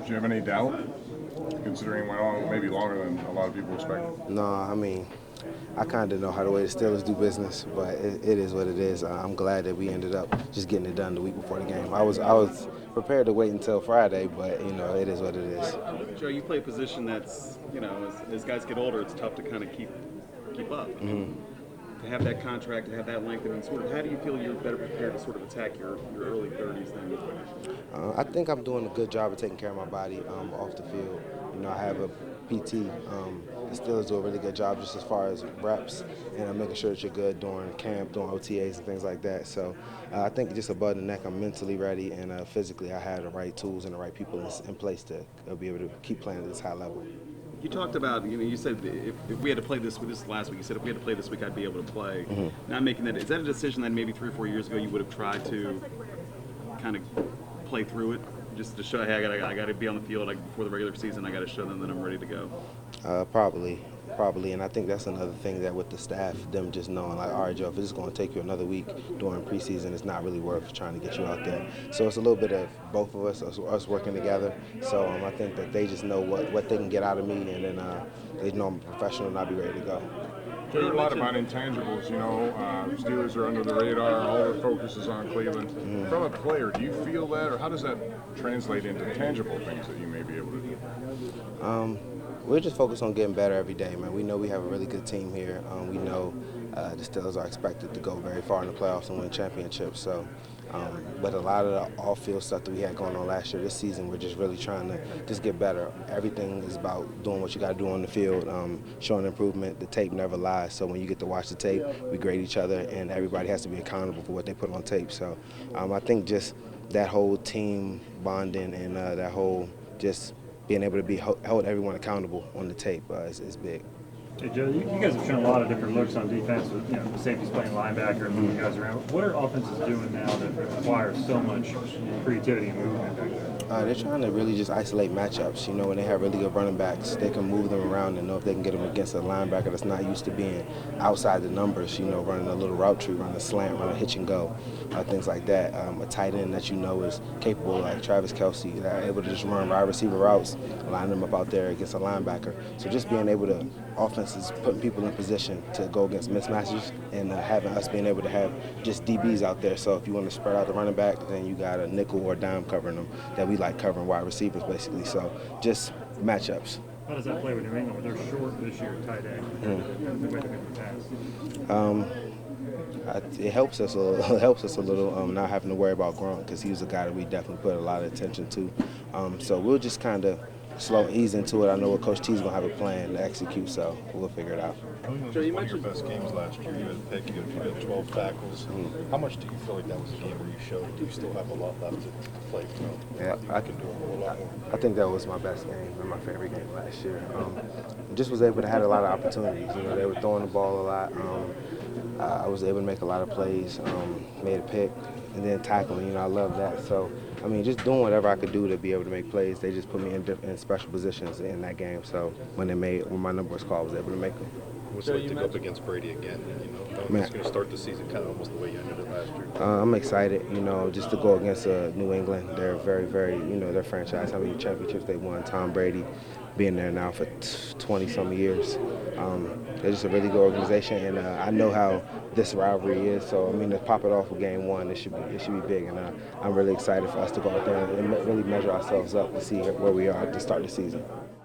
Do you have any doubt, considering it went on maybe longer than a lot of people expected? No, I mean, I kind of know how the way the Steelers do business, but it is what it is. I'm glad that we ended up just getting it done the week before the game. I was prepared to wait until Friday, but it is what it is. Joe, you play a position that's, as guys get older, it's tough to kind of keep up. I mean, to have that contract, to have that length, and sort of, how do you feel you're better prepared to sort of attack your early 30s than? I think I'm doing a good job of taking care of my body off the field. I have a PT. The Steelers do a really good job just as far as reps and making sure that you're good during camp, during OTAs and things like that. So I think just above the neck, I'm mentally ready, and physically I have the right tools and the right people in place to be able to keep playing at this high level. You talked about, you said if we had to play this last week, you said if we had to play this week, I'd be able to play. Not making that, is that a decision that maybe 3 or 4 years ago you would have tried to kind of play through it? Just to show, hey, I got to be on the field before the regular season. I got to show them that I'm ready to go. Probably, and I think that's another thing that with the staff, them just knowing like, all right, Joe, if it's going to take you another week during preseason, it's not really worth trying to get you out there. So it's a little bit of both of us working together. So I think that they just know what they can get out of me, and then they know I'm a professional and I'll be ready to go. We heard a lot about intangibles, Steelers are under the radar, all the focus is on Cleveland. From a player, do you feel that, or how does that translate into tangible things that you may be able to do? We're just focused on getting better every day, man. We know we have a really good team here. We know the Steelers are expected to go very far in the playoffs and win championships. So, but a lot of the off-field stuff that we had going on last year, this season, we're just really trying to just get better. Everything is about doing what you got to do on the field, showing improvement. The tape never lies. So when you get to watch the tape, we grade each other, and everybody has to be accountable for what they put on tape. So I think just that whole team bonding and that whole just being able to hold everyone accountable on the tape is big. Hey, Joe, you guys have shown a lot of different looks on defense with the safeties playing linebacker and moving guys around. What are offenses doing now that requires so much creativity and movement back there? They're trying to really just isolate matchups. When they have really good running backs, they can move them around and know if they can get them against a linebacker that's not used to being outside the numbers, running a little route tree, running a slant, running a hitch and go, things like that. A tight end that is capable, like Travis Kelce, that are able to just run wide receiver routes, line them up out there against a linebacker. So just being able to, offenses putting people in position to go against mismatches and having us being able to have just DBs out there. So if you want to spread out the running back, then you got a nickel or a dime covering them that we like covering wide receivers basically. So just matchups. How does that play with New England? They're short this year, tight end. The way they've been in the past. It helps us a little. It helps us a little not having to worry about Gronk because he was a guy that we definitely put a lot of attention to. So we'll just kind of ease into it. I know Coach T's gonna have a plan to execute, so we'll figure it out. Joe, you mentioned your best games last year. You had a pick, you had 12 tackles. How much do you feel like that was a game where you showed you still have a lot left to play for? Yeah, I can do a lot more. I think that was my best game and my favorite game last year. Just was able to have a lot of opportunities. They were throwing the ball a lot. I was able to make a lot of plays, made a pick, and then tackling. I love that. So, just doing whatever I could do to be able to make plays. They just put me in special positions in that game. So when my number was called, I was able to make them. What's it like to go up against Brady again? He's going to start the season kind of almost the way you ended it last year. I'm excited, just to go against New England. They're very, very, their franchise, how many championships they won. Tom Brady being there now for 20-some years. They're just a really good organization, and I know how this rivalry is. So, to pop it off with game one, it should be big, and I'm really excited for us to go out there and really measure ourselves up to see where we are to start the season.